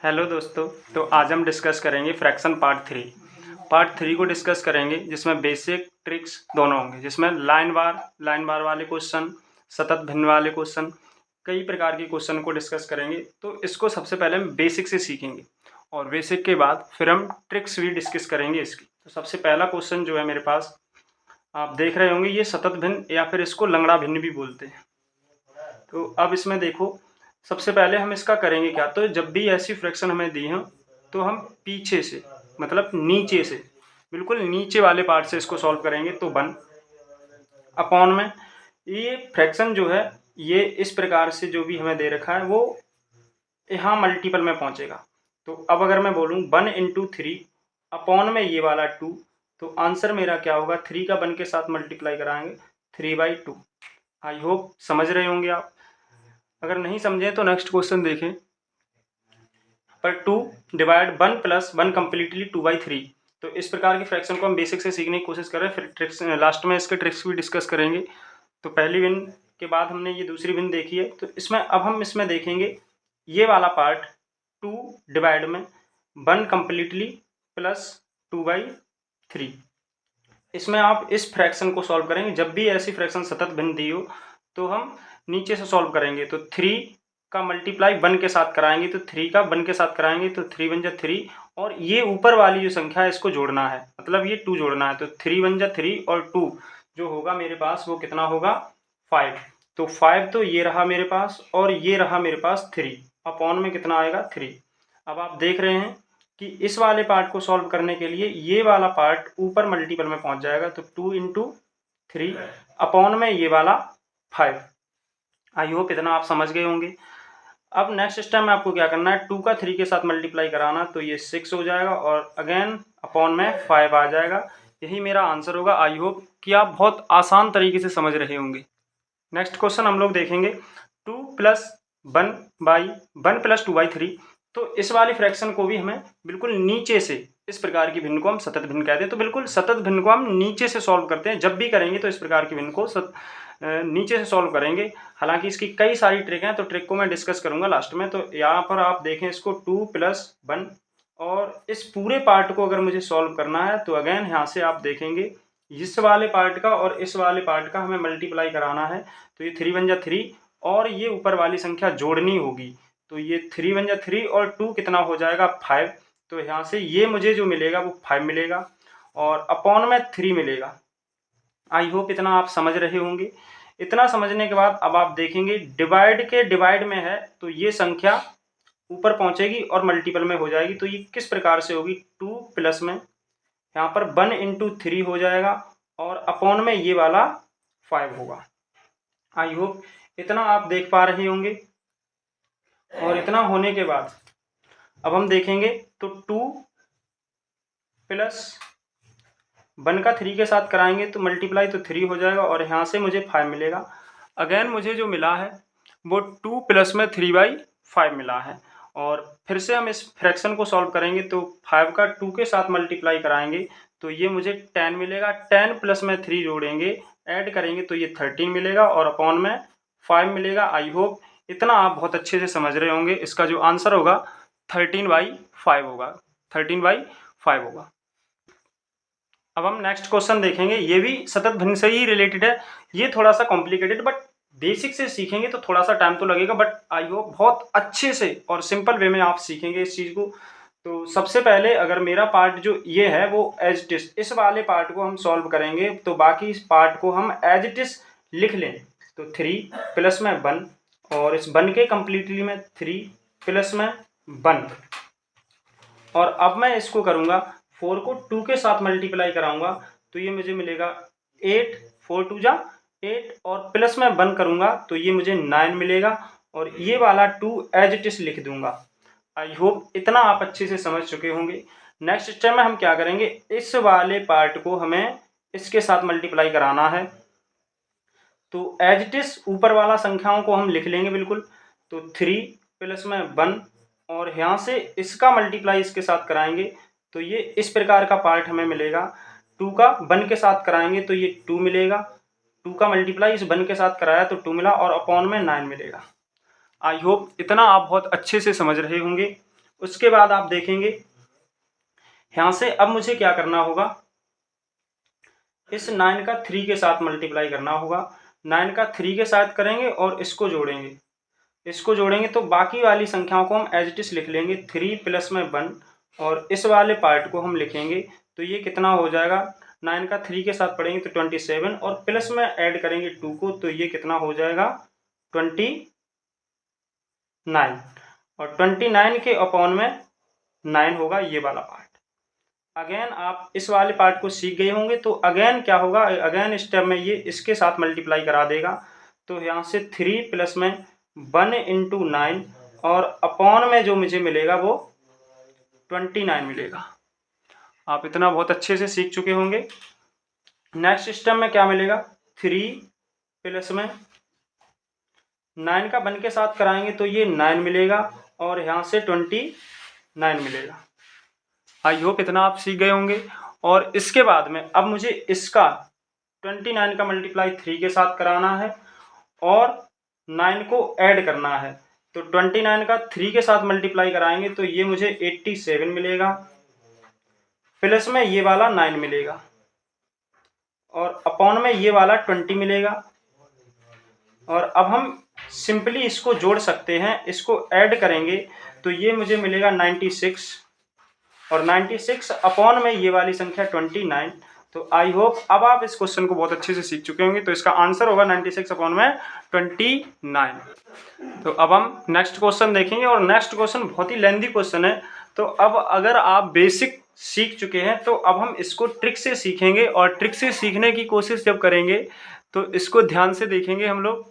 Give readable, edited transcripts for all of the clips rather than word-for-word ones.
Hello दोस्तों। तो आज हम डिस्कस करेंगे फ्रैक्शन पार्ट थ्री को डिस्कस करेंगे, जिसमें बेसिक ट्रिक्स दोनों होंगे, जिसमें लाइन बार वाले क्वेश्चन, सतत भिन्न वाले क्वेश्चन, कई प्रकार के क्वेश्चन को डिस्कस करेंगे। तो इसको सबसे पहले हम बेसिक से सीखेंगे और बेसिक के बाद फिर हम ट्रिक्स भी डिस्कस करेंगे इसकी। तो सबसे पहला क्वेश्चन जो है मेरे पास, आप देख रहे होंगे, ये सतत भिन्न या फिर इसको लंगड़ा भिन्न भी बोलते हैं। तो अब इसमें देखो, सबसे पहले हम इसका करेंगे क्या, तो जब भी ऐसी फ्रैक्शन हमें दी हो तो हम पीछे से, मतलब नीचे से, बिल्कुल नीचे वाले पार्ट से इसको सॉल्व करेंगे। तो 1 अपॉन में ये फ्रैक्शन जो है, ये इस प्रकार से जो भी हमें दे रखा है वो यहाँ मल्टीपल में पहुँचेगा। तो अब अगर मैं बोलूँ 1 इंटू 3 अपॉन में ये वाला 2, तो आंसर मेरा क्या होगा, 3 का 1 के साथ मल्टीप्लाई कराएंगे 3/2। आई होप समझ रहे होंगे आप। अगर नहीं समझे तो नेक्स्ट क्वेश्चन देखें। पर 2 डिवाइड 1 प्लस 1 कम्प्लीटली 2/3। तो इस प्रकार की फ्रैक्शन को हम बेसिक से सीखने की कोशिश कर रहे हैं, फिर ट्रिक्स लास्ट में इसके ट्रिक्स भी डिस्कस करेंगे। तो पहली विन के बाद हमने ये दूसरी विन देखी है, तो इसमें अब हम इसमें देखेंगे ये वाला पार्ट 2 डिवाइड में 1 कम्प्लीटली प्लस 2/3। इसमें आप इस फ्रैक्शन को सॉल्व करेंगे। जब भी ऐसी फ्रैक्शन सतत भिन्न दी हो तो हम नीचे से सॉल्व करेंगे। तो 3 का मल्टीप्लाई 1 के साथ कराएंगे, तो 3 का 1 के साथ कराएंगे तो 3 1 जा 3, और ये ऊपर वाली जो संख्या है इसको जोड़ना है, मतलब ये 2 जोड़ना है। तो 3 1 जा 3 और 2 जो होगा मेरे पास वो कितना होगा, 5। तो 5 तो ये रहा मेरे पास, और ये रहा मेरे पास 3 अपॉन में कितना आएगा 3। अब आप देख रहे हैं कि इस वाले पार्ट को सॉल्व करने के लिए ये वाला पार्ट ऊपर मल्टीपल में पहुंच जाएगा। तो 2 इंटू 3 अपॉन में ये वाला 5। आई होप इतना आप समझ गए होंगे। अब नेक्स्ट स्टेप में आपको क्या करना है, 2 का 3 के साथ मल्टीप्लाई कराना, तो ये 6 हो जाएगा और अगेन अपॉन में 5 आ जाएगा। यही मेरा आंसर होगा। आई होप कि आप बहुत आसान तरीके से समझ रहे होंगे। नेक्स्ट क्वेश्चन हम लोग देखेंगे 2 प्लस 1 प्लस 2/3। तो इस वाली फ्रैक्शन को भी हमें बिल्कुल नीचे से, इस प्रकार की भिन्न को हम सतत भिन्न कहते हैं। तो बिल्कुल सतत भिन्न को हम नीचे से सॉल्व करते हैं। जब भी करेंगे तो इस प्रकार की भिन्न को नीचे से सॉल्व करेंगे। हालांकि इसकी कई सारी ट्रिक हैं, तो ट्रिक को मैं डिस्कस करूंगा लास्ट में। तो यहाँ पर आप देखें इसको 2 प्लस 1, और इस पूरे पार्ट को अगर मुझे सॉल्व करना है तो अगेन यहाँ से आप देखेंगे इस वाले पार्ट का और इस वाले पार्ट का हमें मल्टीप्लाई कराना है। तो ये 3 1 जा 3 और ये ऊपर वाली संख्या जोड़नी होगी। तो ये 3 1 जा 3 और 2 कितना हो जाएगा 5। तो यहाँ से ये मुझे जो मिलेगा वो 5 मिलेगा और अपॉन में 3 मिलेगा। आई होप इतना आप समझ रहे होंगे। इतना समझने के बाद अब आप देखेंगे डिवाइड के डिवाइड में है, तो ये संख्या ऊपर पहुंचेगी और मल्टीपल में हो जाएगी। तो ये किस प्रकार से होगी, 2 प्लस में यहाँ पर 1 इंटू 3 हो जाएगा और अपॉन में ये वाला 5 होगा। आई होप इतना आप देख पा रहे होंगे। और इतना होने के बाद अब हम देखेंगे तो 2 प्लस 1 का 3 के साथ कराएंगे तो मल्टीप्लाई तो 3 हो जाएगा और यहाँ से मुझे 5 मिलेगा। अगेन मुझे जो मिला है वो 2 प्लस में 3/5 मिला है। और फिर से हम इस फ्रैक्शन को सॉल्व करेंगे तो 5 का 2 के साथ मल्टीप्लाई कराएंगे तो ये मुझे 10 मिलेगा। 10 प्लस में 3 जोड़ेंगे, ऐड करेंगे तो ये 13 मिलेगा और अपॉन में 5 मिलेगा। आई होप इतना आप बहुत अच्छे से समझ रहे होंगे। इसका जो आंसर होगा 13/5 होगा, 13/5 होगा। अब हम नेक्स्ट क्वेश्चन देखेंगे। ये भी सतत भिन्न से ही रिलेटेड है। ये थोड़ा सा कॉम्प्लिकेटेड, बट बेसिक से सीखेंगे तो थोड़ा सा टाइम तो लगेगा, बट आई होप बहुत अच्छे से और सिंपल वे में आप सीखेंगे इस चीज़ को। तो सबसे पहले अगर मेरा पार्ट जो ये है वो एज इट इज, इस वाले पार्ट को हम सॉल्व करेंगे तो बाकी इस पार्ट को हम एज इट इज लिख लें। तो 3 प्लस में 1 और इस 1 के कम्प्लीटली में 3 प्लस में 1, और अब मैं इसको करूँगा 4 को 2 के साथ मल्टीप्लाई कराऊंगा तो ये मुझे मिलेगा 8, 4 2 जा 8, और प्लस में 1 करूँगा तो ये मुझे 9 मिलेगा और ये वाला 2 एज इट इज लिख दूंगा। आई होप इतना आप अच्छे से समझ चुके होंगे। नेक्स्ट स्टेप में हम क्या करेंगे, इस वाले पार्ट को हमें इसके साथ मल्टीप्लाई कराना है। तो एज इट इज ऊपर वाला संख्याओं को हम लिख लेंगे बिल्कुल। तो 3 प्लस में 1 और यहाँ से इसका मल्टीप्लाई इसके साथ कराएंगे तो ये इस प्रकार का पार्ट हमें मिलेगा। 2 का 1 के साथ कराएंगे तो ये 2 मिलेगा। 2 का मल्टीप्लाई इस 1 के साथ कराया तो 2 मिला और अपॉन में 9 मिलेगा। आई होप इतना आप बहुत अच्छे से समझ रहे होंगे। उसके बाद आप देखेंगे यहाँ से अब मुझे क्या करना होगा, इस 9 का 3 के साथ मल्टीप्लाई करना होगा। 9 का 3 के साथ करेंगे और इसको जोड़ेंगे तो बाकी वाली संख्याओं को हम एज इट इज लिख लेंगे, 3 प्लस में 1, और इस वाले पार्ट को हम लिखेंगे तो ये कितना हो जाएगा, 9 का 3 के साथ पढ़ेंगे तो 27, और प्लस में ऐड करेंगे 2 को तो ये कितना हो जाएगा 29, और 29 के अपॉन में 9 होगा ये वाला पार्ट। अगेन आप इस वाले पार्ट को सीख गए होंगे तो अगेन क्या होगा, अगेन स्टेप में ये इसके साथ मल्टीप्लाई करा देगा, तो यहाँ से 3 प्लस में 1 इंटू 9 और अपॉन में जो मुझे मिलेगा वो 29 मिलेगा। आप इतना बहुत अच्छे से सीख चुके होंगे। नेक्स्ट स्टेप में क्या मिलेगा, 3 प्लस में 9 का 1 के साथ कराएंगे तो ये 9 मिलेगा और यहाँ से 29 मिलेगा। आई होप इतना आप सीख गए होंगे। और इसके बाद में अब मुझे इसका 29 का मल्टीप्लाई 3 के साथ कराना है और 9 को ऐड करना है, तो 29 का 3 के साथ मल्टीप्लाई कराएंगे तो ये मुझे 87 मिलेगा, प्लस में ये वाला 9 मिलेगा और अपॉन में ये वाला 20 मिलेगा। और अब हम सिंपली इसको जोड़ सकते हैं, इसको ऐड करेंगे तो ये मुझे मिलेगा 96 और 96 अपॉन में ये वाली संख्या 29। तो आई होप अब आप इस क्वेश्चन को बहुत अच्छे से सीख चुके होंगे। तो इसका आंसर होगा 96 अपॉन में 29। तो अब हम नेक्स्ट क्वेश्चन देखेंगे और नेक्स्ट क्वेश्चन बहुत ही लेंथी क्वेश्चन है। तो अब अगर आप बेसिक सीख चुके हैं तो अब हम इसको ट्रिक से सीखेंगे, और ट्रिक से सीखने की कोशिश जब करेंगे तो इसको ध्यान से देखेंगे हम लोग।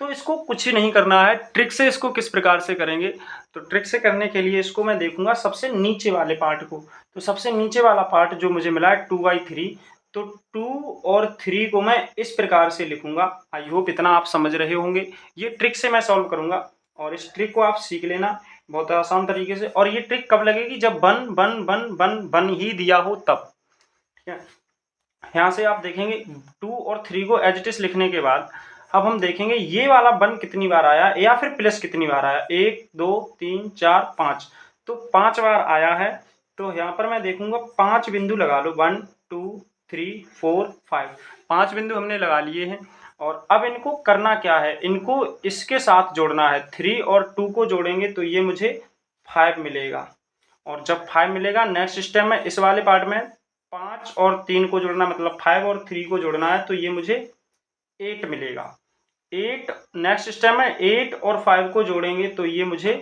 तो इसको कुछ ही नहीं करना है, ट्रिक से इसको किस प्रकार से करेंगे, तो ट्रिक से करने के लिए इसको मैं देखूंगा सबसे नीचे वाले पार्ट को। तो सबसे नीचे वाला पार्ट जो मुझे मिला है 2/3, तो 2 और 3 को मैं इस प्रकार से लिखूंगा। आई होप इतना आप समझ रहे होंगे। ये ट्रिक से मैं सॉल्व करूंगा और इस ट्रिक को आप सीख लेना बहुत आसान तरीके से। और ये ट्रिक कब लगेगी, जब बन ही दिया हो तब। ठीक है, यहाँ से आप देखेंगे 2 और 3 को एज इट इज लिखने के बाद अब हम देखेंगे ये वाला 1 कितनी बार आया या फिर प्लस कितनी बार आया, 1 2 3 4 5, तो 5 बार आया है। तो यहाँ पर मैं देखूंगा 5 बिंदु लगा लो, 1 2 3 4 5, 5 बिंदु हमने लगा लिए हैं। और अब इनको करना क्या है, इनको इसके साथ जोड़ना है। 3 और 2 को जोड़ेंगे तो ये मुझे 5 मिलेगा, और जब 5 मिलेगा नेक्स्ट स्टेप में इस वाले पार्ट में 5 और 3 को जोड़ना, मतलब 5 और 3 को जोड़ना है तो ये मुझे 8 मिलेगा। 8 नेक्स्ट स्टेप में 8 और 5 को जोड़ेंगे तो ये मुझे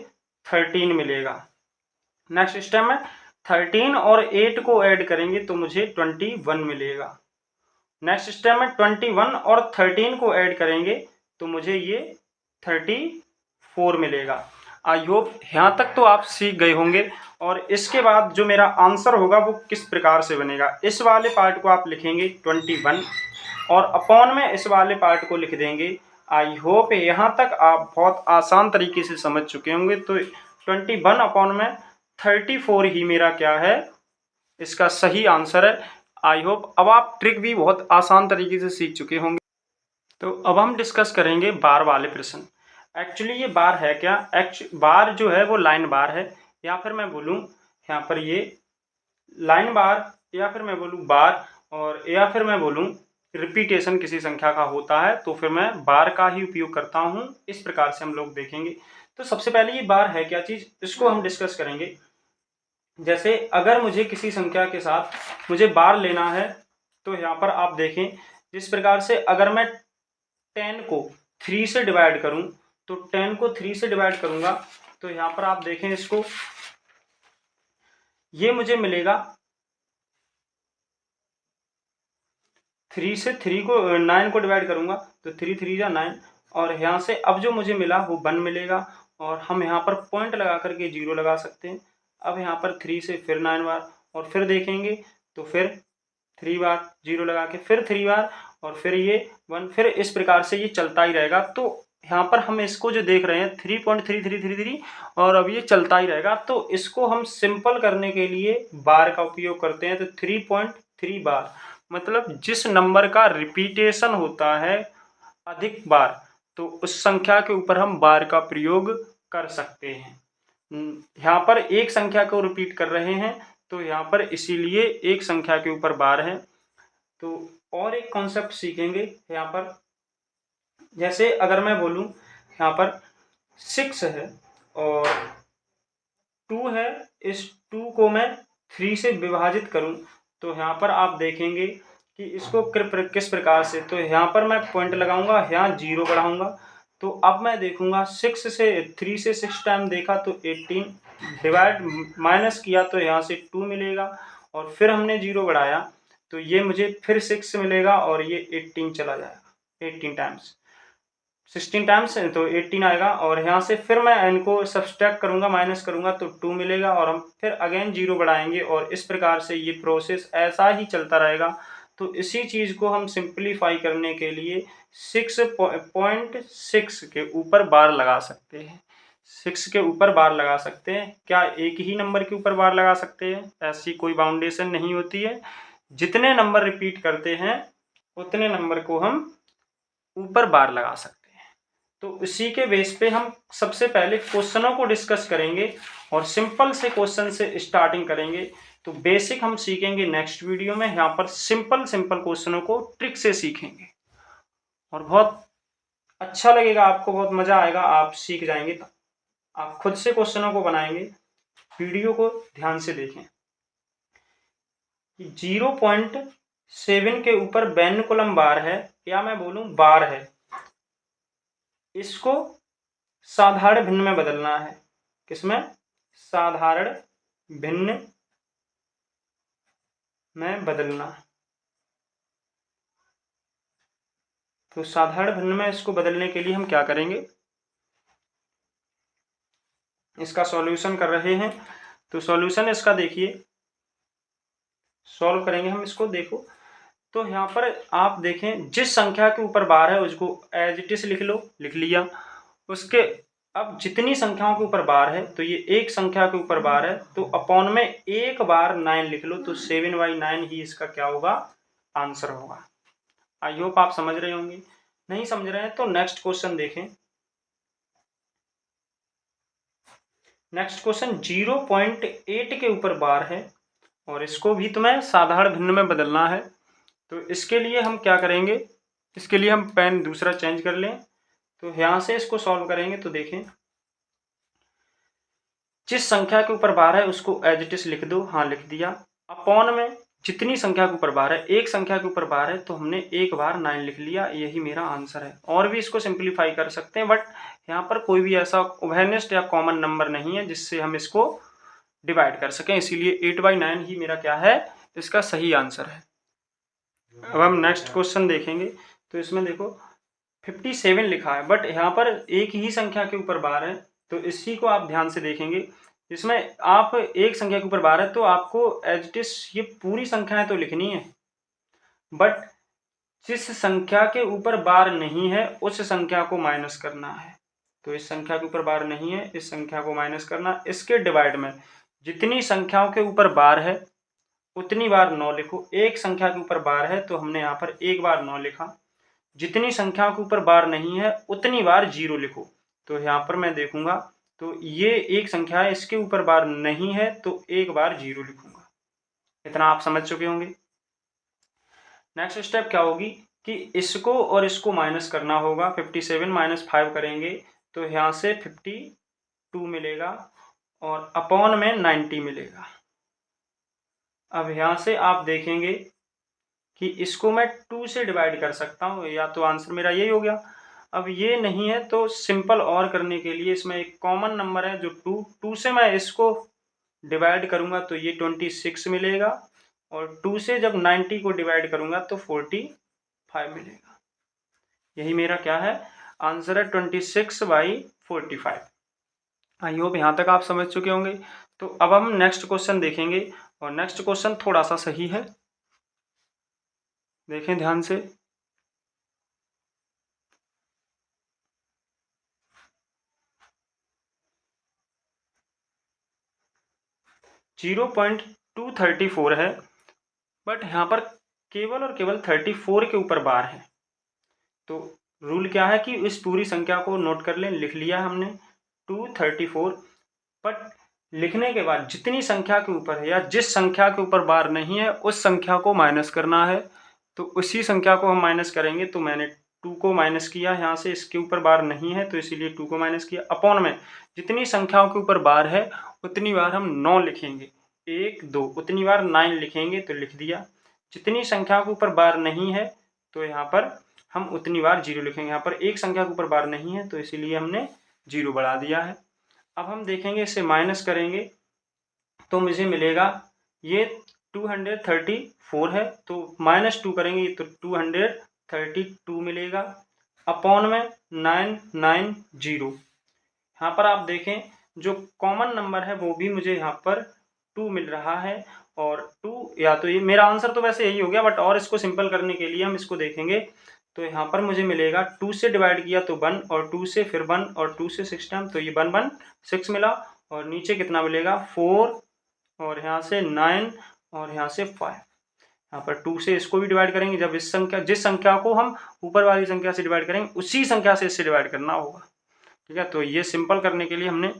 13 मिलेगा। नेक्स्ट स्टेप में 13 और 8 को ऐड करेंगे तो मुझे 21 मिलेगा। नेक्स्ट स्टेप में 21 और 13 को ऐड करेंगे तो मुझे ये 34 मिलेगा। आई होप यहाँ तक तो आप सीख गए होंगे। और इसके बाद जो मेरा आंसर होगा वो किस प्रकार से बनेगा, इस वाले पार्ट को आप लिखेंगे 21 और अपॉन में इस वाले पार्ट को लिख देंगे। आई होप यहाँ तक आप बहुत आसान तरीके से समझ चुके होंगे। तो 21 अपॉन में 34 ही मेरा क्या है, इसका सही आंसर है। आई होप अब आप ट्रिक भी बहुत आसान तरीके से सीख चुके होंगे। तो अब हम डिस्कस करेंगे बार वाले प्रश्न। एक्चुअली ये बार है क्या, बार जो है वो लाइन बार है, या फिर मैं बोलूँ यहाँ पर ये लाइन बार, या फिर मैं बोलूँ बार, और या फिर मैं बोलूँ रिपीटेशन किसी संख्या का होता है तो फिर मैं बार का ही उपयोग करता हूँ। इस प्रकार से हम लोग देखेंगे। तो सबसे पहले ये बार है क्या चीज़, इसको हम डिस्कस करेंगे। जैसे अगर मुझे किसी संख्या के साथ मुझे बार लेना है तो यहाँ पर आप देखें जिस प्रकार से अगर मैं 10 को 3 से डिवाइड करूँ, तो 10 को 3 से डिवाइड करूँगा तो यहाँ पर आप देखें इसको, ये मुझे मिलेगा 3 से 3 को 9 को डिवाइड करूँगा तो 3 3 या 9, और यहाँ से अब जो मुझे मिला वो 1 मिलेगा। और हम यहाँ पर पॉइंट लगा करके 0 लगा सकते हैं। अब यहाँ पर 3 से फिर 9 बार, और फिर देखेंगे तो फिर 3 बार 0 लगा के, फिर 3 बार, और फिर ये 1, फिर इस प्रकार से ये चलता ही रहेगा। तो यहाँ पर हम इसको जो देख रहे हैं 3.3333 और अब ये चलता ही रहेगा। तो इसको हम सिंपल करने के लिए बार का उपयोग करते हैं। तो 3.3 बार मतलब जिस नंबर का रिपीटेशन होता है अधिक बार, तो उस संख्या के ऊपर हम बार का प्रयोग कर सकते हैं। यहाँ पर एक संख्या को रिपीट कर रहे हैं, तो यहाँ पर इसीलिए एक संख्या के ऊपर बार है। तो और एक कॉन्सेप्ट सीखेंगे यहाँ पर, जैसे अगर मैं बोलूँ यहाँ पर 6 है और 2 है, इस 2 को मैं 3 से विभाजित करूँ तो यहाँ पर आप देखेंगे कि इसको किस प्रकार से, तो यहाँ पर मैं पॉइंट लगाऊंगा, यहाँ 0 बढ़ाऊंगा, तो अब मैं देखूंगा 6 से 3 से 6 टाइम देखा तो 18, डिवाइड माइनस किया तो यहाँ से 2 मिलेगा, और फिर हमने 0 बढ़ाया तो ये मुझे फिर 6 मिलेगा और ये 18 चला जाएगा, 18 टाइम्स 16 टाइम्स तो 18 आएगा, और यहाँ से फिर मैं इनको सब्सट्रैक्ट करूँगा, माइनस करूँगा तो 2 मिलेगा, और हम फिर अगेन 0 बढ़ाएंगे, और इस प्रकार से ये प्रोसेस ऐसा ही चलता रहेगा। तो इसी चीज़ को हम सिंप्लीफाई करने के लिए 6.6 के ऊपर बार लगा सकते हैं, 6 के ऊपर बार लगा सकते हैं। क्या एक ही नंबर के ऊपर बार लगा सकते हैं? ऐसी कोई बाउंडेशन नहीं होती है, जितने नंबर रिपीट करते हैं उतने नंबर को हम ऊपर बार लगा सकते हैं। तो इसी के बेस पे हम सबसे पहले क्वेश्चनों को डिस्कस करेंगे और सिंपल से क्वेश्चन से स्टार्टिंग करेंगे। तो बेसिक हम सीखेंगे नेक्स्ट वीडियो में, यहाँ पर सिंपल क्वेश्चनों को ट्रिक से सीखेंगे और बहुत अच्छा लगेगा आपको, बहुत मज़ा आएगा, आप सीख जाएंगे। तो आप खुद से क्वेश्चनों को बनाएंगे, वीडियो को ध्यान से देखें। 0.7 के ऊपर बेन कोलम बार है, या मैं बोलूँ बार है, इसको साधारण भिन्न में बदलना है। किसमें? साधारण भिन्न में बदलना। तो साधारण भिन्न में इसको बदलने के लिए हम क्या करेंगे, इसका सॉल्यूशन कर रहे हैं। तो सॉल्यूशन इसका देखिए, सॉल्व करेंगे हम इसको। देखो तो यहाँ पर आप देखें, जिस संख्या के ऊपर बार है उसको एज इट इज लिख लो, लिख लिया। उसके अब जितनी संख्याओं के ऊपर बार है, तो ये एक संख्या के ऊपर बार है, तो अपॉन में एक बार 9 लिख लो, तो 7/9 ही इसका क्या होगा, आंसर होगा। आई होप आप समझ रहे होंगे। नहीं समझ रहे हैं तो नेक्स्ट क्वेश्चन देखें। नेक्स्ट क्वेश्चन 0.8 के ऊपर बार है और इसको भी तुम्हें साधारण भिन्न में बदलना है। तो इसके लिए हम क्या करेंगे, इसके लिए हम पेन दूसरा चेंज कर लें। तो यहाँ से इसको सॉल्व करेंगे तो देखें, जिस संख्या के ऊपर बार है उसको एज इट इज लिख दो, हाँ लिख दिया। अपॉन में जितनी संख्या के ऊपर बार है, एक संख्या के ऊपर बार है तो हमने एक बार 9 लिख लिया, यही मेरा आंसर है। और भी इसको सिंप्लीफाई कर सकते हैं, बट यहाँ पर कोई भी ऐसा उभयनिष्ठ या कॉमन नंबर नहीं है जिससे हम इसको डिवाइड कर सकें, इसीलिए 8/9 ही मेरा क्या है, इसका सही आंसर है। अब हम नेक्स्ट क्वेश्चन देखेंगे। तो इसमें देखो 57 लिखा है, बट यहाँ पर एक ही संख्या के ऊपर बार है, तो इसी को आप ध्यान से देखेंगे। इसमें आप एक संख्या के ऊपर बार है तो आपको एज इट इज ये पूरी संख्याएं तो लिखनी है, बट जिस संख्या के ऊपर बार नहीं है उस संख्या को माइनस करना है। तो इस संख्या के ऊपर बार नहीं है, इस संख्या को माइनस करना। इसके डिवाइड में जितनी संख्याओं के ऊपर बार है उतनी बार 9 लिखो। एक संख्या के ऊपर बार है तो हमने यहाँ पर एक बार 9 लिखा। जितनी संख्याओं के ऊपर बार नहीं है उतनी बार 0 लिखो। तो यहाँ पर मैं देखूंगा तो ये एक संख्या है, इसके ऊपर बार नहीं है तो एक बार 0 लिखूंगा। इतना आप समझ चुके होंगे। नेक्स्ट स्टेप क्या होगी कि इसको और इसको माइनस करना होगा। 57 - 5 करेंगे तो यहाँ से 52 मिलेगा और अपॉन में 90 मिलेगा। अब यहाँ से आप देखेंगे कि इसको मैं 2 से डिवाइड कर सकता हूँ, या तो आंसर मेरा यही हो गया। अब ये नहीं है तो सिंपल और करने के लिए इसमें एक कॉमन नंबर है जो 2 से मैं इसको डिवाइड करूँगा तो ये 26 मिलेगा, और 2 से जब 90 को डिवाइड करूँगा तो 45 मिलेगा। यही मेरा क्या है, आंसर है 26/45। आई होप यहाँ तक आप समझ चुके होंगे। तो अब हम नेक्स्ट क्वेश्चन देखेंगे, और नेक्स्ट क्वेश्चन थोड़ा सा सही है, देखें ध्यान से। (0.234 है, बट यहाँ पर केवल और केवल 34 के ऊपर बार है। तो रूल क्या है कि इस पूरी संख्या को नोट कर लें, लिख लिया हमने 234। बट लिखने के बाद जितनी संख्या के ऊपर है या जिस संख्या के ऊपर बार नहीं है उस संख्या को माइनस करना है। तो उसी संख्या को हम माइनस करेंगे। तो मैंने 2 को माइनस किया यहाँ से, इसके ऊपर बार नहीं है तो इसीलिए 2 को माइनस किया। अपॉन में जितनी संख्याओं के ऊपर बार है उतनी बार हम 9 लिखेंगे, 1 2 उतनी बार 9 लिखेंगे तो लिख दिया। जितनी संख्या के ऊपर बार नहीं है तो यहाँ पर हम उतनी बार 0 लिखेंगे। यहाँ पर एक संख्या के ऊपर बार नहीं है तो इसीलिए हमने 0 बढ़ा दिया है। अब हम देखेंगे, इसे माइनस करेंगे तो मुझे मिलेगा ये 234 है, तो -2 करेंगे तो 232 मिलेगा। अपॉन में 990। यहाँ पर आप देखें जो कॉमन नंबर है वो भी मुझे यहाँ पर 2 मिल रहा है। और 2 या तो ये मेरा आंसर तो वैसे यही हो गया, बट और इसको सिंपल करने के लिए हम इसको देखेंगे। तो यहाँ पर मुझे मिलेगा 2 से डिवाइड किया तो 1 और 2 से फिर 1 और 2 से 6 टाइम, तो ये 1 1 6 मिला। और नीचे कितना मिलेगा 4 और यहाँ से 9 और यहाँ से 5। यहाँ पर 2 से इसको भी डिवाइड करेंगे। जब जिस संख्या को हम ऊपर वाली संख्या से डिवाइड करेंगे उसी संख्या से इससे डिवाइड करना होगा। ठीक है, तो ये सिंपल करने के लिए हमने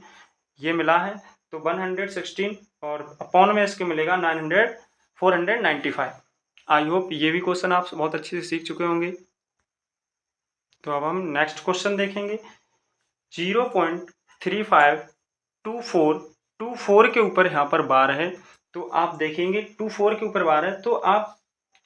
ये मिला है तो 116 और अपॉन में इसके मिलेगा 495। आई होप ये भी क्वेश्चन आप बहुत अच्छे से सीख चुके होंगे। तो अब हम नेक्स्ट क्वेश्चन देखेंगे। 0.3524 के ऊपर यहाँ पर बार है। तो आप देखेंगे 24 के ऊपर बार है तो आप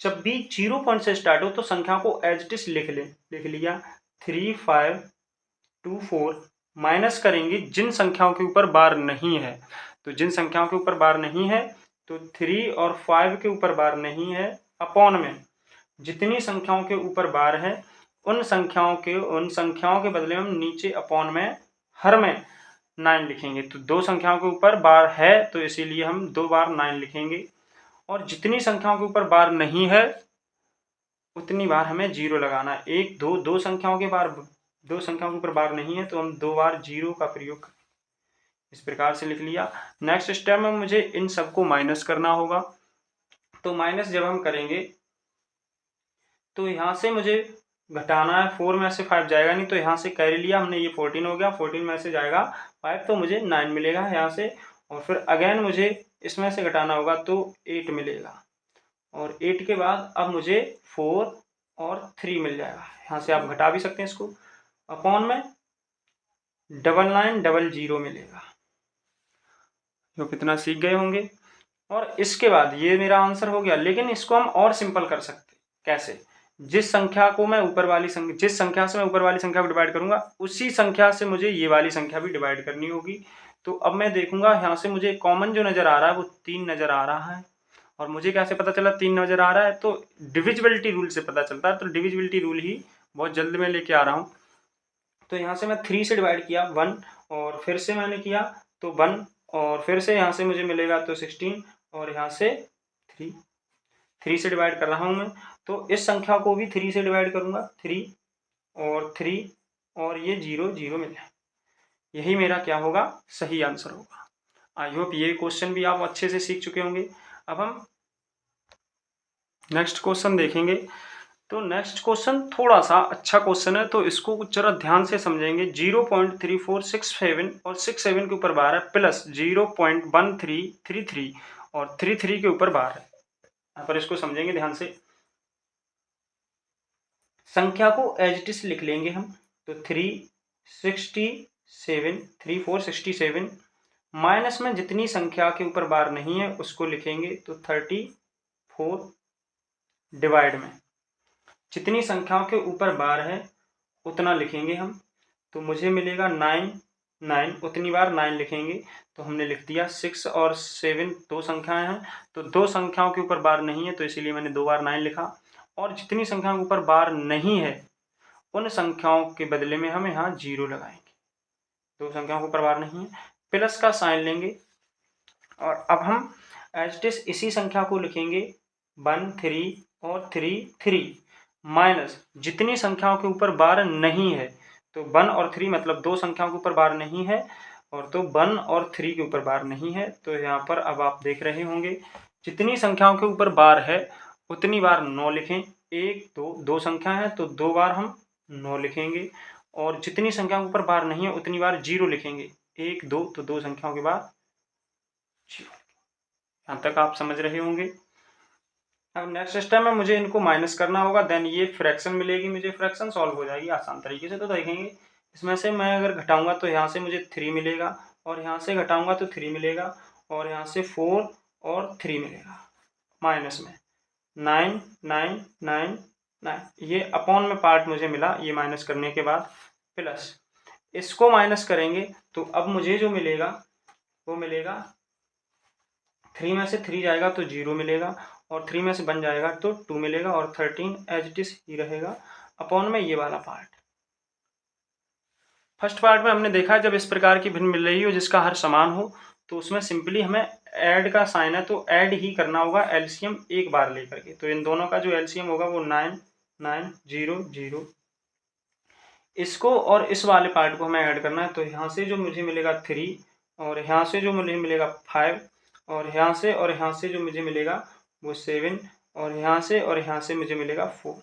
जब भी 0 पॉइंट से स्टार्ट हो तो संख्या को एज इट इज लिख लें। लिख लिया 3524 माइनस करेंगे जिन संख्याओं के ऊपर बार नहीं है। तो जिन संख्याओं के ऊपर बार नहीं है तो 3 और 5 के ऊपर बार नहीं है। अपॉन में जितनी संख्याओं के ऊपर बार है उन संख्याओं के बदले हम नीचे अपॉन में हर में 9 लिखेंगे। तो 2 संख्याओं के ऊपर बार है तो इसीलिए हम 2 बार 9 लिखेंगे। और जितनी संख्याओं के ऊपर बार नहीं है उतनी बार हमें 0 लगाना है। 1 2 2 संख्याओं के ऊपर बार नहीं है तो हम 2 बार 0 का प्रयोग करें। इस प्रकार से लिख लिया। नेक्स्ट स्टेप में मुझे इन सबको माइनस करना होगा। तो माइनस जब हम करेंगे तो यहाँ से मुझे घटाना है। 4 में से 5 जाएगा नहीं तो यहाँ से कैरी लिया हमने, ये 14 हो गया। 14 में से जाएगा 5 तो मुझे 9 मिलेगा यहाँ से। और फिर अगेन मुझे इसमें से घटाना होगा तो 8 मिलेगा। और 8 के बाद अब मुझे 4 और 3 मिल जाएगा। यहाँ से आप घटा भी सकते हैं इसको। अपॉन में 9900 मिलेगा। जो कितना सीख गए होंगे। और इसके बाद ये मेरा आंसर हो गया, लेकिन इसको हम और सिंपल कर सकते। कैसे? जिस संख्या से मैं ऊपर वाली संख्या को डिवाइड करूंगा उसी संख्या से मुझे ये वाली संख्या भी डिवाइड करनी होगी। तो अब मैं देखूंगा यहाँ से मुझे कॉमन जो नज़र आ रहा है वो 3 नज़र आ रहा है। और मुझे कैसे पता चला 3 नज़र आ रहा है? तो डिविजिबिलिटी रूल से पता चलता है। तो डिविजिबिलिटी रूल ही बहुत जल्द में लेके आ रहा हूँ। तो यहाँ से मैं 3 से डिवाइड किया 1 और फिर से मैंने किया तो 1 और फिर से यहाँ से मुझे मिलेगा तो 16 और यहाँ से 3 से डिवाइड कर रहा हूँ मैं। तो इस संख्या को भी 3 से डिवाइड करूँगा 3 और ये 0 0 मिल जाए। यही मेरा क्या होगा? सही आंसर होगा। आई होप ये क्वेश्चन भी आप अच्छे से सीख चुके होंगे। अब हम नेक्स्ट क्वेश्चन देखेंगे। तो नेक्स्ट क्वेश्चन थोड़ा सा अच्छा क्वेश्चन है तो इसको कुछ जरा ध्यान से समझेंगे। 0.3467 और 67 के ऊपर बार है प्लस 0.1333 और 33 के ऊपर बार है। यहाँ पर इसको समझेंगे ध्यान से। संख्या को एज इट इज लिख लेंगे हम। तो 3467 माइनस में जितनी संख्या के ऊपर बार नहीं है उसको लिखेंगे तो 34 डिवाइड में जितनी संख्याओं के ऊपर बार है उतना लिखेंगे हम। तो मुझे मिलेगा 9 उतनी बार 9 लिखेंगे। तो हमने लिख दिया। 6 और 7 2 संख्याएं हैं तो 2 संख्याओं के ऊपर बार नहीं है तो इसीलिए मैंने 2 बार 9 लिखा। और जितनी संख्याओं के ऊपर बार नहीं है उन संख्याओं के बदले में हम यहाँ 0 लगाएंगे। 2 संख्याओं के ऊपर बार नहीं है, प्लस का साइन लेंगे। और अब हम एज इट इज इसी संख्या को लिखेंगे 1 3 और 3 3 माइनस जितनी संख्याओं के ऊपर बार नहीं है। तो 1 और 3 मतलब 2 संख्याओं के ऊपर बार नहीं है और तो 1 और 3 के ऊपर बार नहीं है। तो यहाँ पर अब आप देख रहे होंगे जितनी संख्याओं के ऊपर बार है उतनी बार 9 लिखें। 1 2 संख्या है तो 2 बार हम 9 लिखेंगे। और जितनी संख्याओं के ऊपर बार नहीं है उतनी बार 0 लिखेंगे। 1 2, तो 2 संख्याओं के बाद 0। यहाँ तक आप समझ रहे होंगे। अब नेक्स्ट स्टेप में मुझे इनको माइनस करना होगा, देन ये फ्रैक्शन मिलेगी, मुझे फ्रैक्शन सॉल्व हो जाएगी आसान तरीके से। तो देखेंगे इसमें से मैं अगर घटाऊंगा तो यहाँ से मुझे 3 मिलेगा, और यहाँ से घटाऊंगा तो 3 मिलेगा, और यहाँ से 4 और 3 मिलेगा। माइनस में 9 9 9 9, ये अपॉन में पार्ट मुझे मिला ये माइनस करने के बाद, प्लस इसको माइनस करेंगे तो अब मुझे जो मिलेगा वो मिलेगा 3 में से 3 जाएगा तो 0 मिलेगा, और 3 में से 1 जाएगा तो 2 मिलेगा, और 13 एज इट इज ही रहेगा अपॉन में ये वाला पार्ट। फर्स्ट पार्ट में हमने देखा जब इस प्रकार की भिन्न मिल रही हो जिसका हर समान हो तो उसमें सिंपली हमें ऐड का साइन है तो ऐड ही करना होगा एलसीएम एक बार लेकर के। तो इन दोनों का जो एलसीएम होगा वो 9 9 0 0। इसको और इस वाले पार्ट को हमें ऐड करना है, तो यहाँ से जो मुझे मिलेगा 3, और यहाँ से जो मुझे मिलेगा 5, और यहाँ से जो मुझे मिलेगा वो 7, और यहाँ से मुझे मिलेगा 4।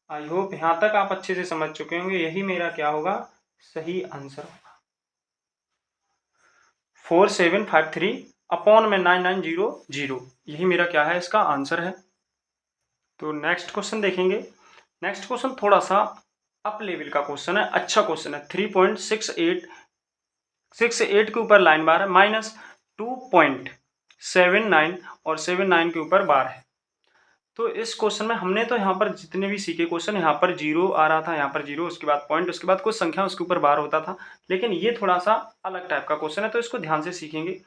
आई होप यहाँ तक आप अच्छे से समझ चुके होंगे। यही मेरा क्या होगा, सही आंसर होगा। 4 7 5 3 अपॉन में 9 9 0 0, यही मेरा क्या है, इसका आंसर है। तो नेक्स्ट क्वेश्चन देखेंगे। नेक्स्ट क्वेश्चन थोड़ा सा अप लेवल का क्वेश्चन है, अच्छा क्वेश्चन है। 3.68 के ऊपर लाइन बार है, माइनस 2.79 और 79 के ऊपर बार है। तो इस क्वेश्चन में हमने तो यहाँ पर जितने भी सीखे क्वेश्चन, यहाँ पर 0 आ रहा था, यहाँ पर 0, उसके बाद पॉइंट, उसके बाद कुछ संख्या उसके ऊपर बार होता था, लेकिन ये थोड़ा सा अलग टाइप का क्वेश्चन है तो इसको ध्यान से सीखेंगे।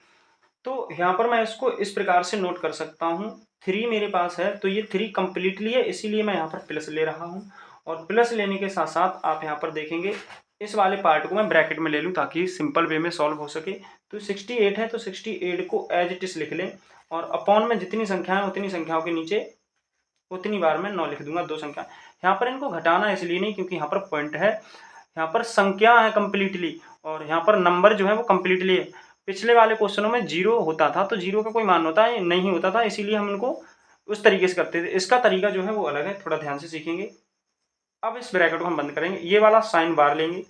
तो यहाँ पर मैं इसको इस प्रकार से नोट कर सकता हूँ, 3 मेरे पास है तो ये 3 कंप्लीटली है, इसीलिए मैं यहाँ पर प्लस ले रहा हूँ। और प्लस लेने के साथ साथ आप यहाँ पर देखेंगे इस वाले पार्ट को मैं ब्रैकेट में ले लूँ ताकि सिंपल वे में सॉल्व हो सके। तो 68 है तो 68 को एज इट इज लिख लें, और अपॉन में जितनी संख्याएं उतनी संख्याओं के नीचे उतनी बार मैं 9 लिख दूंगा, 2 संख्या। यहाँ पर इनको घटाना इसलिए नहीं क्योंकि यहाँ पर पॉइंट है, यहाँ पर संख्या है कंप्लीटली, और यहाँ पर नंबर जो है वो कंप्लीटली है। पिछले वाले क्वेश्चनों में 0 होता था तो 0 का कोई मान होता है नहीं होता था, इसीलिए हम इनको उस तरीके से करते थे। इसका तरीका जो है वो अलग है, थोड़ा ध्यान से सीखेंगे। अब इस ब्रैकेट को हम बंद करेंगे, ये वाला साइन बार लेंगे,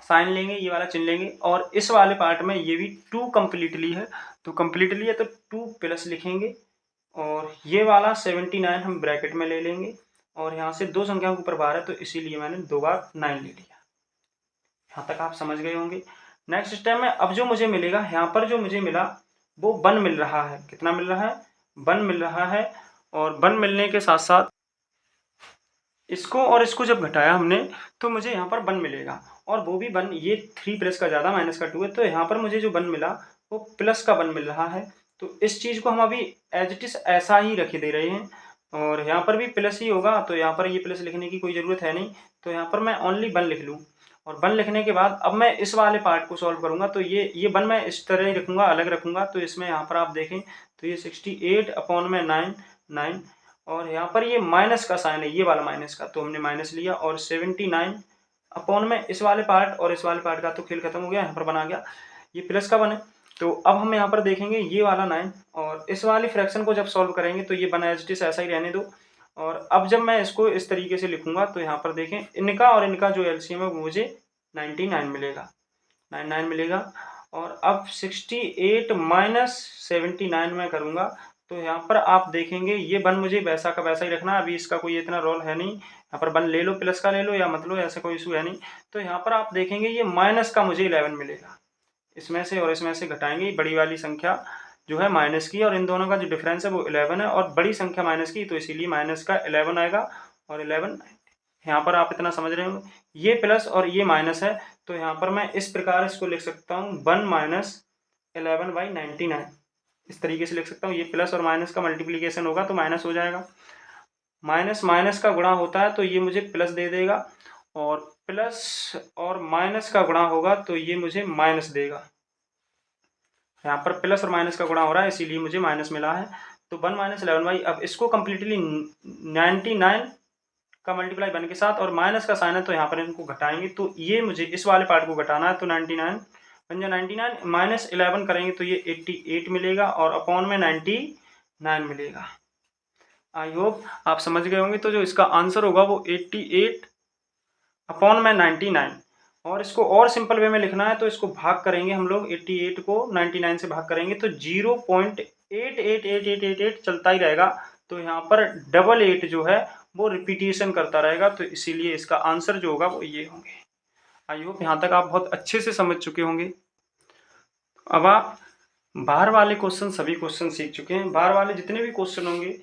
साइन लेंगे, ये वाला चिन्ह लेंगे, और इस वाले पार्ट में ये भी 2 कंप्लीटली है तो कंप्लीटली है तो 2 प्लस लिखेंगे, और ये वाला 79 हम ब्रैकेट में ले लेंगे, और यहाँ से 2 संख्याओं के ऊपर बार है तो इसीलिए मैंने 2 बार 9 ले लिया। यहाँ तक आप समझ गए होंगे। नेक्स्ट स्टेप में अब जो मुझे मिलेगा, यहाँ पर जो मुझे मिला वो 1 मिल रहा है। कितना मिल रहा है, 1 मिल रहा है, और 1 मिलने के साथ साथ इसको और इसको जब घटाया हमने तो मुझे यहाँ पर 1 मिलेगा, और वो भी 1, ये 3 प्लस का ज़्यादा माइनस का 2 है, तो यहाँ पर मुझे जो 1 मिला वो प्लस का 1 मिल रहा है। तो इस चीज़ को हम अभी एज इट इज ऐसा ही रख दे रहे हैं, और यहाँ पर भी प्लस ही होगा तो यहाँ पर ये प्लस लिखने की कोई ज़रूरत है नहीं, तो यहाँ पर मैं ओनली 1 लिख लूँ। और 1 लिखने के बाद अब मैं इस वाले पार्ट को सॉल्व करूँगा, तो ये 1 मैं इस तरह ही रखूँगा, अलग रखूँगा। तो इसमें यहाँ पर आप देखें तो ये 68 अपॉन में 9 9, और यहाँ पर ये माइनस का साइन है, ये वाला माइनस का, तो हमने माइनस लिया, और 79 अपॉन में इस वाले पार्ट और इस वाले पार्ट का तो खेल खत्म हो गया, यहाँ पर बना गया, ये प्लस का 1 है। तो अब हम यहाँ पर देखेंगे ये वाला 9, और इस वाली फ्रैक्शन को जब सॉल्व करेंगे तो ये 1 एज इट इज ऐसा ही रहने दो। और अब जब मैं इसको इस तरीके से लिखूंगा तो यहाँ पर देखें इनका और इनका जो एलसीएम है वो मुझे 99 मिलेगा, 99 मिलेगा। और अब 68 माइनस 79 में करूँगा तो यहाँ पर आप देखेंगे ये 1 मुझे वैसा का वैसा ही रखना है, अभी इसका कोई इतना रोल है नहीं। यहाँ पर 1 ले लो, प्लस का ले लो या मत लो, ऐसा कोई इशू है नहीं। तो यहाँ पर आप देखेंगे ये माइनस का मुझे 11 मिलेगा, इसमें से और इसमें से घटाएंगे, बड़ी वाली संख्या जो है माइनस की, और इन दोनों का जो डिफरेंस है वो 11 है, और बड़ी संख्या माइनस की तो इसीलिए माइनस का 11 आएगा, और 11 यहाँ पर आप इतना समझ रहे होंगे। ये प्लस और ये माइनस है, तो यहाँ पर मैं इस प्रकार इसको लिख सकता हूँ 1 माइनस 11/99, इस तरीके से लिख सकता हूँ। ये प्लस और माइनस का मल्टीप्लीकेशन होगा तो माइनस हो जाएगा, माइनस माइनस का गुणा होता है तो ये मुझे प्लस दे देगा, और प्लस और माइनस का गुणा होगा तो ये मुझे माइनस देगा। यहाँ पर प्लस और माइनस का गुणा हो रहा है इसीलिए मुझे माइनस मिला है। तो 1 माइनस 11/, अब इसको कम्प्लीटली 99 का मल्टीप्लाई 1 के साथ, और माइनस का साइन है तो यहाँ पर इनको घटाएंगे, तो ये मुझे इस वाले पार्ट को घटाना है, तो 99 बन जाए 99 माइनस 11 करेंगे तो ये 88 मिलेगा, और अपॉन में 99 मिलेगा। आई होप आप समझ गए होंगे। तो जो इसका आंसर होगा वो 88 अपॉन में 99, और इसको और सिंपल वे में लिखना है तो इसको भाग करेंगे हम लोग, 88 को 99 से भाग करेंगे तो 0.888888 चलता ही रहेगा। तो यहाँ पर 88 जो है वो रिपीटेशन करता रहेगा, तो इसीलिए इसका आंसर जो होगा वो ये होंगे। आई होप यहाँ तक आप बहुत अच्छे से समझ चुके होंगे। अब आप बाहर वाले क्वेश्चन, सभी क्वेश्चन सीख चुके हैं। बाहर वाले जितने भी क्वेश्चन होंगे,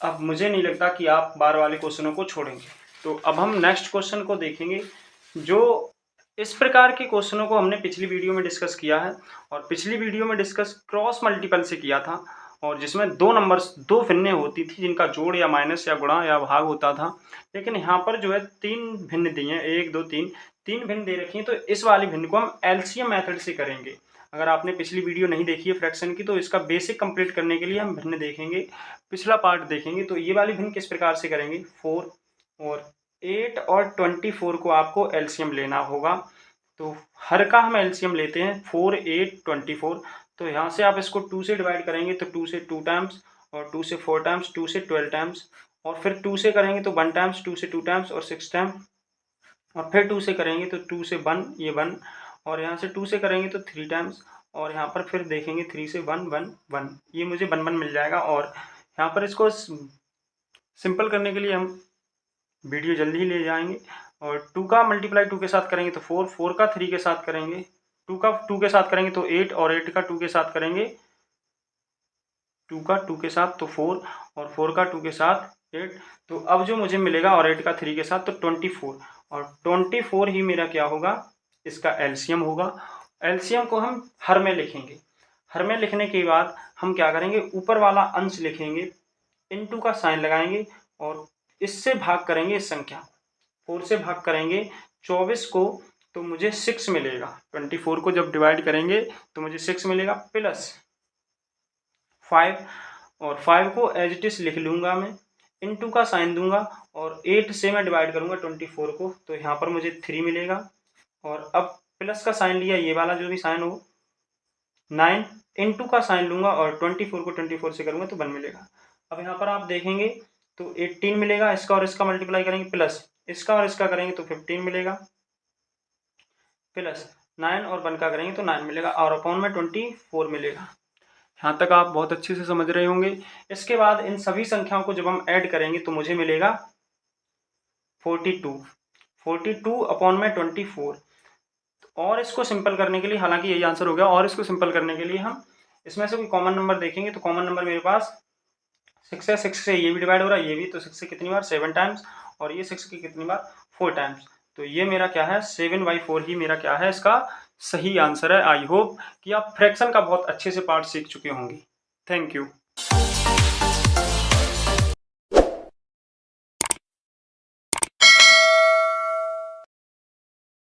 अब मुझे नहीं लगता कि आप बाहर वाले क्वेश्चनों को छोड़ेंगे। तो अब हम नेक्स्ट क्वेश्चन को देखेंगे। जो इस प्रकार के क्वेश्चनों को हमने पिछली वीडियो में डिस्कस किया है, और पिछली वीडियो में डिस्कस क्रॉस मल्टीपल से किया था, और जिसमें दो नंबर्स, दो भिन्नें होती थी जिनका जोड़ या माइनस या गुणा या भाग होता था। लेकिन यहाँ पर जो है 3 भिन्न दिए हैं, 1 2 3 भिन्न दे रखी हैं। तो इस वाली भिन्न को हम एलसीएम मेथड से करेंगे। अगर आपने पिछली वीडियो नहीं देखी है फ्रैक्शन की, तो इसका बेसिक कंप्लीट करने के लिए हम भिन्न देखेंगे, पिछला पार्ट देखेंगे। तो ये वाली भिन्न किस प्रकार से करेंगे, 4 और 8 और 24 को आपको एलसीएम लेना होगा। तो हर का हम एलसीएम लेते हैं, 4 8 24। तो यहाँ से आप इसको 2 से डिवाइड करेंगे तो 2 से 2 टाइम्स, और 2 से 4 टाइम्स, 2 से 12 टाइम्स, और फिर 2 से करेंगे तो 1 टाइम्स, 2 से 2 टाइम्स और 6 टाइम्स, और फिर 2 से करेंगे तो 2 से 1, ये 1, और यहाँ से 2 से करेंगे तो 3 टाइम्स, और यहाँ पर फिर देखेंगे 3 से 1 1 1, ये मुझे 1 1 मिल जाएगा। और यहाँ पर इसको सिंपल करने के लिए हम वीडियो जल्दी ही ले जाएंगे। और 2 का मल्टीप्लाई 2 के साथ करेंगे तो 4, 4 का 3 के साथ करेंगे, 2 का 2 के साथ करेंगे तो 8, और 8 का 2 के साथ करेंगे, 2 का 2 के साथ तो 4, और 4 का 2 के साथ 8। तो अब जो मुझे मिलेगा, और 8 का 3 के साथ तो 24, और 24 ही मेरा क्या होगा, इसका एलसीएम होगा। एलसीएम को हम हर में लिखेंगे। हर में लिखने के बाद हम क्या करेंगे, ऊपर वाला अंश लिखेंगे, इनटू का साइन लगाएंगे, और इससे भाग करेंगे इस संख्या, 4 से भाग करेंगे 24 को, तो मुझे 6 मिलेगा। 24 को जब डिवाइड करेंगे तो मुझे 6 मिलेगा, प्लस 5, और 5 को एज इट इज लिख लूँगा मैं, इनटू का साइन दूंगा, और 8 से मैं डिवाइड करूँगा 24 को, तो यहाँ पर मुझे 3 मिलेगा। और अब प्लस का साइन लिया, ये वाला जो भी साइन हो, 9, इनटू का साइन लूँगा, और 24 को 24 से करूँगा तो 1 मिलेगा। अब यहाँ पर आप देखेंगे तो 18 मिलेगा, इसका और इसका मल्टीप्लाई करेंगे, प्लस इसका और इसका करेंगे तो 15 मिलेगा, प्लस 9 और 1 का करेंगे तो 9 मिलेगा, और अपॉन में 24 मिलेगा। यहाँ तक आप बहुत अच्छे से समझ रहे होंगे। इसके बाद इन सभी संख्याओं को जब हम ऐड करेंगे तो मुझे मिलेगा 42 अपॉन में 24। और इसको सिंपल करने के लिए, हालांकि यही आंसर हो गया, और इसको सिंपल करने के लिए हम इसमें से कोई कॉमन नंबर देखेंगे। तो कॉमन नंबर मेरे पास 6 है, 6 से ये भी डिवाइड हो रहा है, ये भी, तो 6 से कितनी बार, 7 टाइम्स, और ये 6 की कितनी बार, 4 टाइम्स। तो ये मेरा क्या है, 7/4 ही मेरा क्या है, इसका सही आंसर है। आई होप कि आप फ्रैक्शन का बहुत अच्छे से पार्ट सीख चुके होंगे। Thank you.